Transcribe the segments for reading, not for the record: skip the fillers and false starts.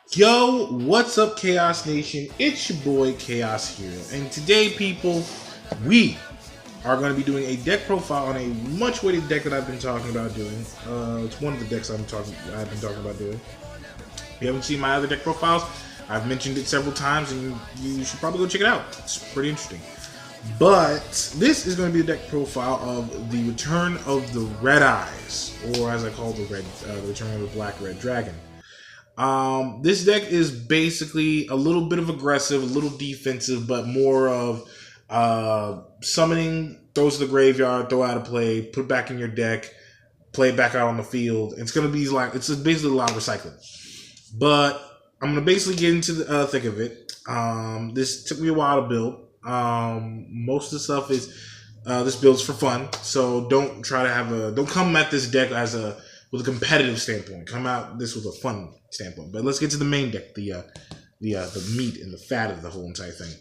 Yo, what's up, Chaos Nation? It's your boy, Chaos Hero. And today, people, we are going to be doing a deck profile on a much weighted deck that I've been talking about doing. It's one of the decks I've been talking about doing. If you haven't seen my other deck profiles, I've mentioned it several times, and you should probably go check it out. It's pretty interesting. But this is going to be a deck profile of the Return of the Red Eyes, or as I call the Return of the Black Red Dragon. This deck is basically a little bit of aggressive, a little defensive, but more of summoning, throws to the graveyard, throw out a play, put it back in your deck, play it back out on the field. It's gonna be like it's basically a lot of recycling. But I'm gonna basically get into the thick of it. This took me a while to build. Most of the stuff is this build's for fun, so don't come at this deck with a competitive standpoint. Come out this with a fun standpoint. But let's get to the main deck, the meat and the fat of the whole entire thing.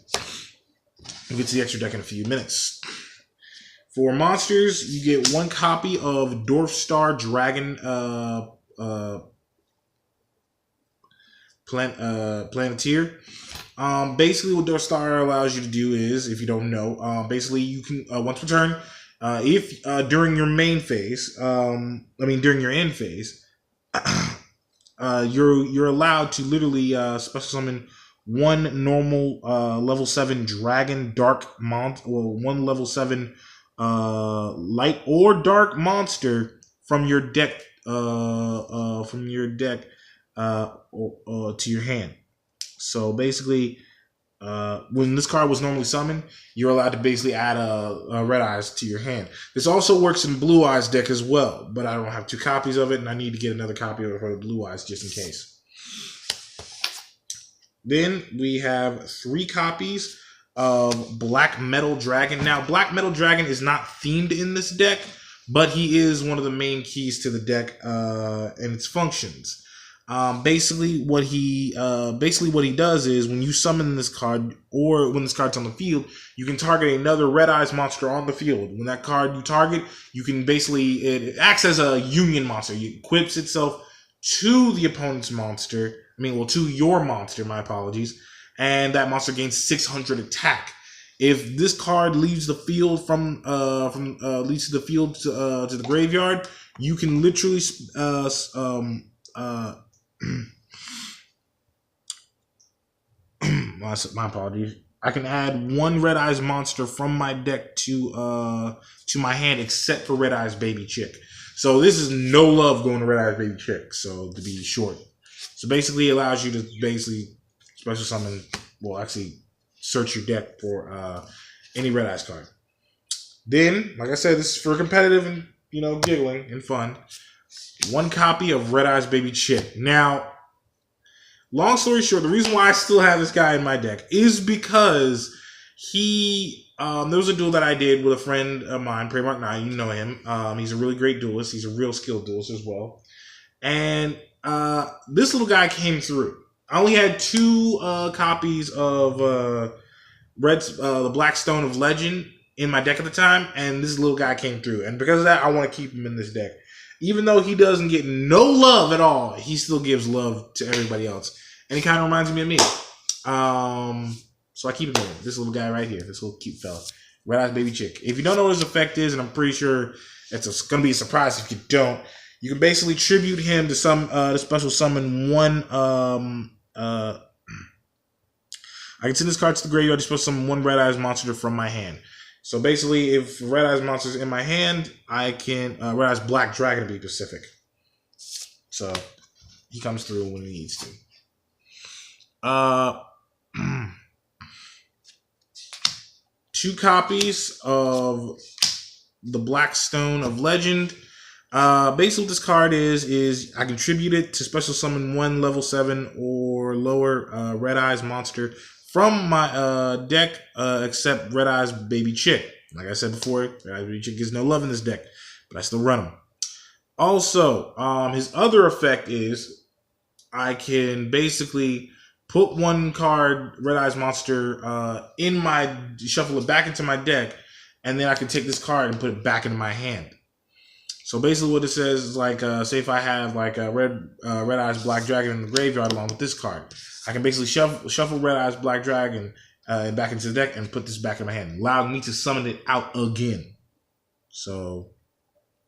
We'll get to the extra deck in a few minutes. For monsters, you get one copy of Dwarfstar Dragon Planeteer. Basically, what Dwarfstar allows you to do is, if you don't know, basically you can once per turn, if during your main phase, during your end phase, you're allowed to literally special summon one normal level 7 dragon one level 7 light or dark monster from your deck to your hand. So basically, when this card was normally summoned, you're allowed to basically add a Red Eyes to your hand. This also works in Blue Eyes deck as well, but I don't have 2 copies of it, and I need to get another copy of it for the Blue Eyes just in case. Then we have 3 copies of Black Metal Dragon. Now, Black Metal Dragon is not themed in this deck, but he is one of the main keys to the deck and its functions. Basically what he does is when you summon this card or when this card's on the field, you can target another Red Eyes monster on the field. When that card you target, you can it acts as a union monster. It equips itself to the opponent's monster. To your monster, my apologies. And that monster gains 600 attack. If this card leaves the field leads to the field to the graveyard, you can literally my apologies. I can add one Red Eyes monster from my deck to my hand, except for Red Eyes Baby Chick. So this is no love going to Red Eyes Baby Chick. So to be short, so basically it allows you to special summon. Well, actually search your deck for any Red Eyes card. Then, like I said, this is for competitive and giggling and fun. One copy of Red Eyes Baby Chick. Now, long story short, the reason why I still have this guy in my deck is because there was a duel that I did with a friend of mine, Praymark 9, you know him. He's a really great duelist. He's a real skilled duelist as well. And this little guy came through. I only had 2 copies of the Black Stone of Legend in my deck at the time, and this little guy came through. And because of that, I want to keep him in this deck. Even though he doesn't get no love at all, he still gives love to everybody else. And he kind of reminds me of me. So I keep it going. This little guy right here, this little cute fella. Red Eyes Baby Chick. If you don't know what his effect is, and I'm pretty sure it's going to be a surprise if you don't, you can basically tribute him to to special summon one. I can send this card to the graveyard to special summon one Red Eyes monster from my hand. So basically, if Red Eyes monster's in my hand, I can Red Eyes Black Dragon to be specific. So he comes through when he needs to. 2 copies of the Black Stone of Legend. Basically, what this card is I contribute it to special summon one level 7 or lower Red Eyes monster from my deck, except Red Eyes Baby Chick. Like I said before, Red Eyes Baby Chick gets no love in this deck, but I still run him. Also, his other effect is I can basically put one card, Red Eyes monster, shuffle it back into my deck, and then I can take this card and put it back into my hand. So basically what it says is like, say if I have like a Red Eyes Black Dragon in the graveyard along with this card, I can basically shuffle Red Eyes Black Dragon back into the deck and put this back in my hand, allowing me to summon it out again. So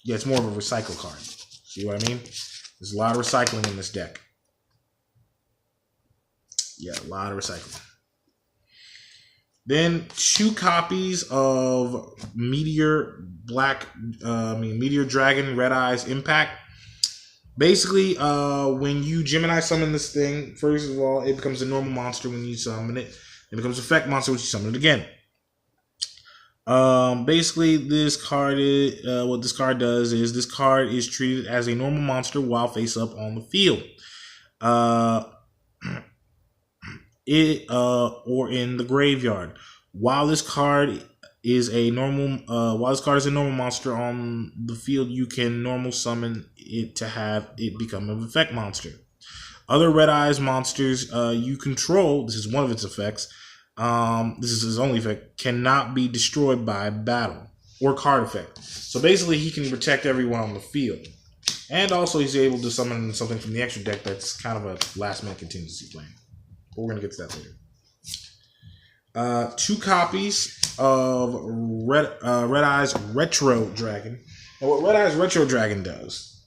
yeah, it's more of a recycle card. See what I mean? There's a lot of recycling in this deck. Yeah, a lot of recycling. Then 2 copies of Meteor Dragon Red Eyes Impact. Basically, when you Gemini summon this thing, first of all, it becomes a normal monster when you summon it. It becomes an effect monster when you summon it again. Basically, this card is what this card does is this card is treated as a normal monster while face up on the field. Or in the graveyard. While this card is a normal monster on the field, you can normal summon it to have it become an effect monster. Other Red Eyes monsters you control, this is one of its effects, this is his only effect, cannot be destroyed by battle or card effect. So basically he can protect everyone on the field. And also he's able to summon something from the extra deck that's kind of a last minute contingency plan. But we're going to get to that later. 2 copies of Red Eyes Retro Dragon. And what Red Eyes Retro Dragon does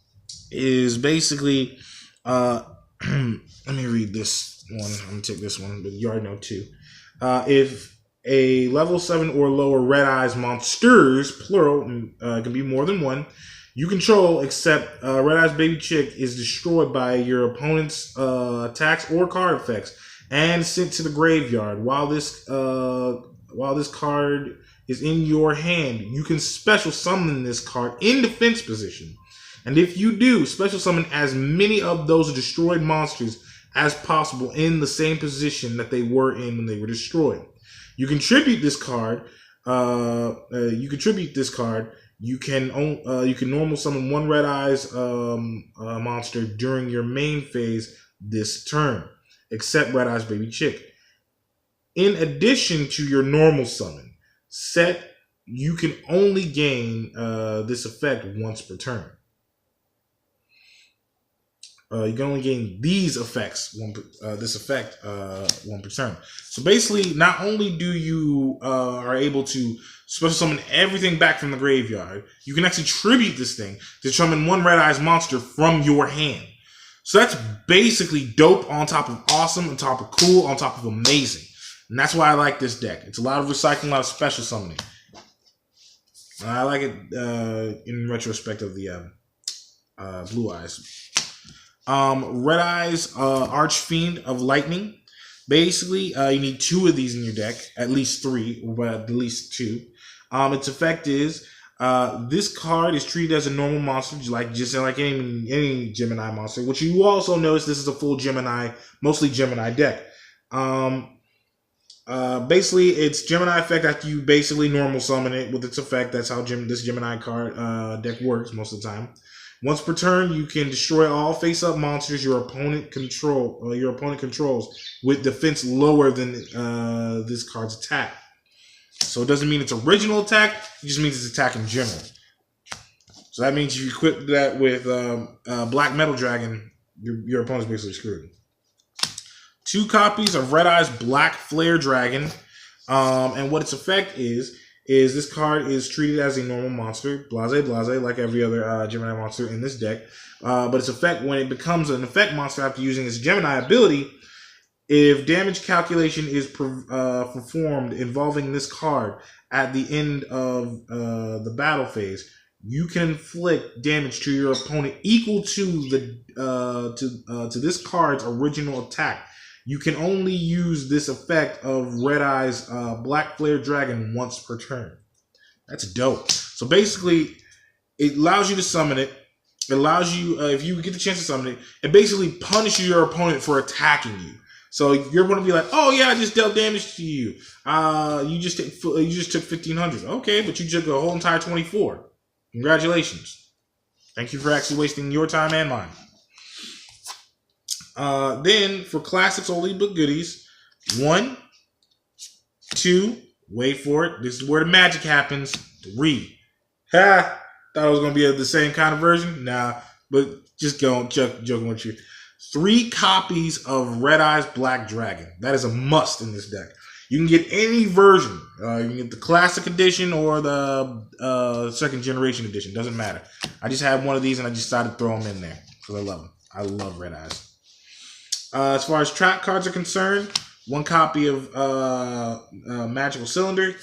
is basically, let me read this one. I'm going to take this one, but you already know too. If a level 7 or lower Red Eyes monsters, plural, can be more than one, you control, except Red Eyes Baby Chick is destroyed by your opponent's attacks or card effects and sent to the graveyard. While this card is in your hand, you can special summon this card in defense position. And if you do, special summon as many of those destroyed monsters as possible in the same position that they were in when they were destroyed. You contribute this card. You can normal summon 1 Red Eyes monster during your main phase this turn, except Red Eyes Baby Chick. In addition to your normal summon set, you can only gain this effect once per turn. You can only gain these effects this effect one per turn. So basically, not only do you are able to special summon everything back from the graveyard, you can actually tribute this thing to summon 1 Red Eyes monster from your hand. So that's basically dope on top of awesome, on top of cool, on top of amazing. And that's why I like this deck. It's a lot of recycling, a lot of special summoning. I like it in retrospect of the Blue Eyes. Red Eyes Archfiend of Lightning. Basically, you need 2 of these in your deck, at least 3, but at least 2. Its effect is this card is treated as a normal monster, just like any Gemini monster. Which you also notice this is a full Gemini, mostly Gemini deck. Basically, it's Gemini effect after you basically normal summon it with its effect. That's how this Gemini card deck works most of the time. Once per turn, you can destroy all face-up monsters your opponent controls with defense lower than this card's attack. So it doesn't mean it's original attack; it just means it's attack in general. So that means if you equip that with Black Metal Dragon, your opponent's basically screwed. 2 copies of Red Eyes Black Flare Dragon, and what its effect is this card is treated as a normal monster, blase, like every other Gemini monster in this deck. But its effect, when it becomes an effect monster after using its Gemini ability, if damage calculation is performed involving this card at the end of the battle phase, you can inflict damage to your opponent equal to this card's original attack. You can only use this effect of Red Eyes Black Flare Dragon once per turn. That's dope. So basically, it allows you to summon it. It allows you, if you get the chance to summon it, it basically punishes your opponent for attacking you. So you're going to be like, oh yeah, I just dealt damage to you. You just took 1,500. Okay, but you took a whole entire 24. Congratulations. Thank you for actually wasting your time and mine. Then for classics only but goodies, 1, 2, wait for it. This is where the magic happens. 3. Thought it was gonna be the same kind of version. Nah, but just joking with you. 3 copies of Red Eyes Black Dragon. That is a must in this deck. You can get any version. You can get the classic edition or the second generation edition. Doesn't matter. I just had one of these and I just decided to throw them in there because I love them. I love Red Eyes. As far as trap cards are concerned, 1 copy of Magical Cylinder,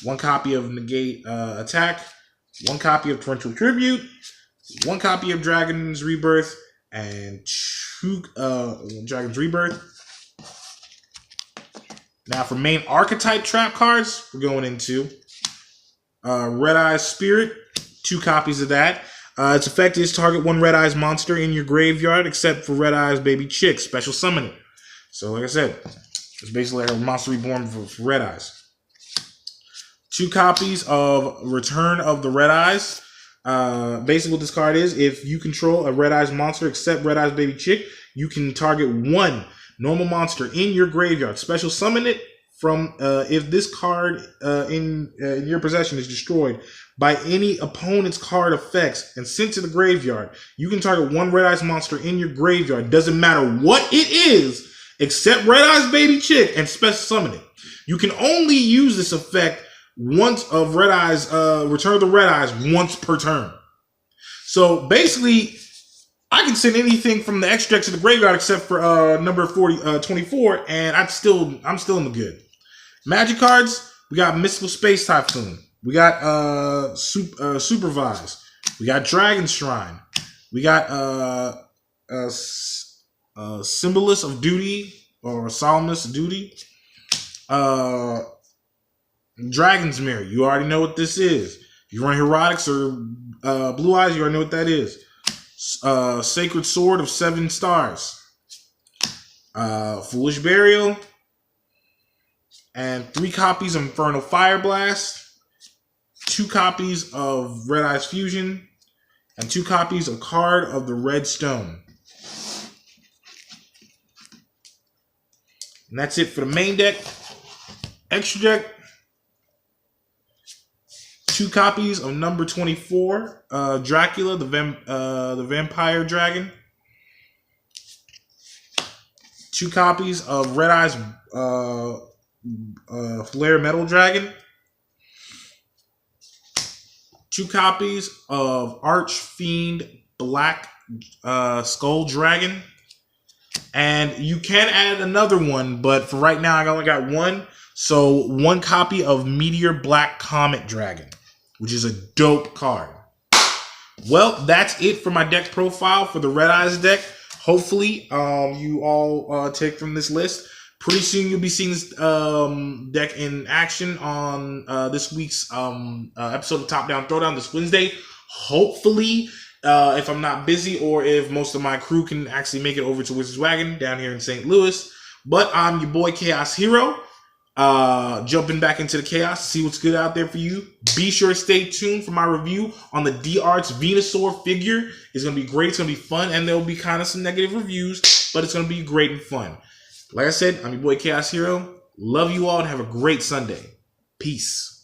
1 copy of Negate Attack, 1 copy of Torrential Tribute, 1 copy of Dragon's Rebirth, and 2 Dragon's Rebirth. Now for main archetype trap cards, we're going into Red Eyes Spirit, 2 copies of that. Its effect is target 1 Red Eyes monster in your graveyard, except for Red Eyes Baby Chick. Special summon it. So like I said, it's basically like a monster reborn for Red Eyes. 2 copies of Return of the Red Eyes. Basically what this card is, if you control a Red Eyes monster except Red Eyes Baby Chick, you can target 1 normal monster in your graveyard. Special summon it from if this card in your possession is destroyed by any opponent's card effects and sent to the graveyard. You can target 1 Red Eyes monster in your graveyard. Doesn't matter what it is, except Red Eyes Baby Chick, and special summon it. You can only use this effect once of Red Eyes, Return of the Red Eyes once per turn. So basically, I can send anything from the extra deck to the graveyard except for number 24, and I'm still in the good. Magic cards, we got Mystical Space Typhoon. We got Supervise. We got Dragon Shrine. We got Symbolist of Duty or Solemnist of Duty. Dragon's Mirror. You already know what this is. If you run Heroics or Blue Eyes, you already know what that is. Sacred Sword of 7 Stars. Foolish Burial. And 3 copies of Infernal Fire Blast. 2 copies of Red Eyes Fusion. And 2 copies of Card of the Red Stone. And that's it for the main deck. Extra deck. 2 copies of number 24, Dracula, the Vampire Dragon. 2 copies of Red Eyes Flare Metal Dragon. 2 copies of Archfiend Black Skull Dragon. And you can add another one, but for right now I only got 1. So 1 copy of Meteor Black Comet Dragon, which is a dope card. Well, that's it for my deck profile for the Red Eyes deck. Hopefully, you all take from this list. Pretty soon, you'll be seeing this deck in action on this week's episode of Top Down Throwdown this Wednesday. Hopefully, if I'm not busy or if most of my crew can actually make it over to Wizard's Wagon down here in St. Louis. But I'm your boy, Chaos Hero. Jumping back into the chaos, see what's good out there for you. Be sure to stay tuned for my review on the D-Arts Venusaur figure. It's going to be great. It's going to be fun. And there will be kind of some negative reviews, but it's going to be great and fun. Like I said, I'm your boy Chaos Hero. Love you all and have a great Sunday. Peace.